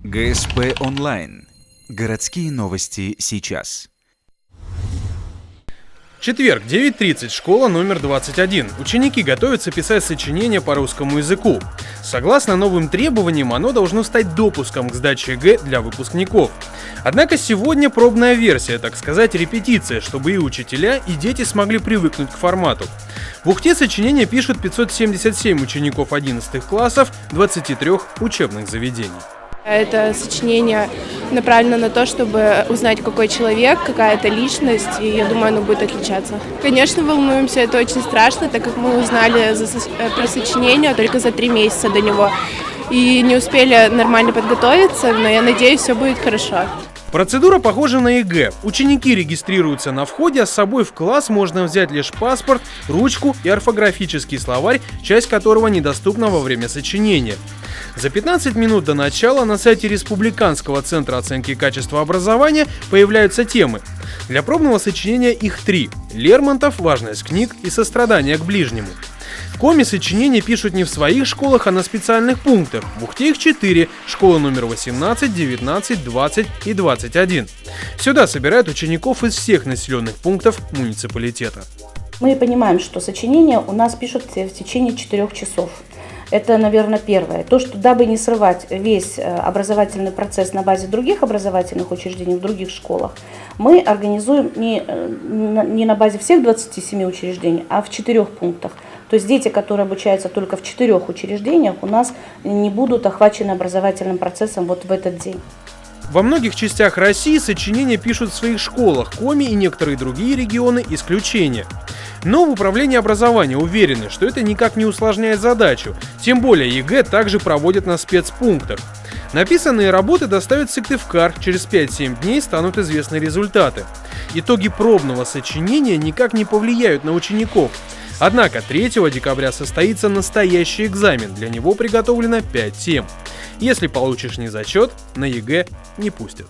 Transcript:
ГСП онлайн. Городские новости сейчас. Четверг, 9:30, школа номер 21. Ученики готовятся писать сочинение по русскому языку. Согласно новым требованиям, оно должно стать допуском к сдаче ЕГЭ для выпускников. Однако сегодня пробная версия, так сказать, репетиция, чтобы и учителя, и дети смогли привыкнуть к формату. В Ухте сочинение пишут 577 учеников 11 классов 23 учебных заведений. Это сочинение направлено на то, чтобы узнать, какой человек, какая это личность, и я думаю, оно будет отличаться. Конечно, волнуемся, это очень страшно, так как мы узнали про сочинение только за 3 месяца до него и не успели нормально подготовиться, но я надеюсь, все будет хорошо. Процедура похожа на ЕГЭ. Ученики регистрируются на входе, а с собой в класс можно взять лишь паспорт, ручку и орфографический словарь, часть которого недоступна во время сочинения. За 15 минут до начала на сайте Республиканского центра оценки качества образования появляются темы. Для пробного сочинения их 3: Лермонтов, важность книг и сострадание к ближнему. В коме сочинения пишут не в своих школах, а на специальных пунктах. В Ухте их 4: школа номер 18, 19, 20 и 21. Сюда собирают учеников из всех населенных пунктов муниципалитета. Мы понимаем, что сочинение у нас пишут в течение 4 часов. Это, наверное, первое. То, что дабы не срывать весь образовательный процесс на базе других образовательных учреждений в других школах, мы организуем не на базе всех 27 учреждений, а в 4 пунктах. То есть дети, которые обучаются только в 4 учреждениях, у нас не будут охвачены образовательным процессом вот в этот день. Во многих частях России сочинения пишут в своих школах, Коми и некоторые другие регионы – исключение. Но в управлении образования уверены, что это никак не усложняет задачу, тем более ЕГЭ также проводят на спецпунктах. Написанные работы доставят в Сыктывкар, через 5-7 дней станут известны результаты. Итоги пробного сочинения никак не повлияют на учеников. Однако 3 декабря состоится настоящий экзамен, для него приготовлено 5 тем. Если получишь незачет, на ЕГЭ не пустят.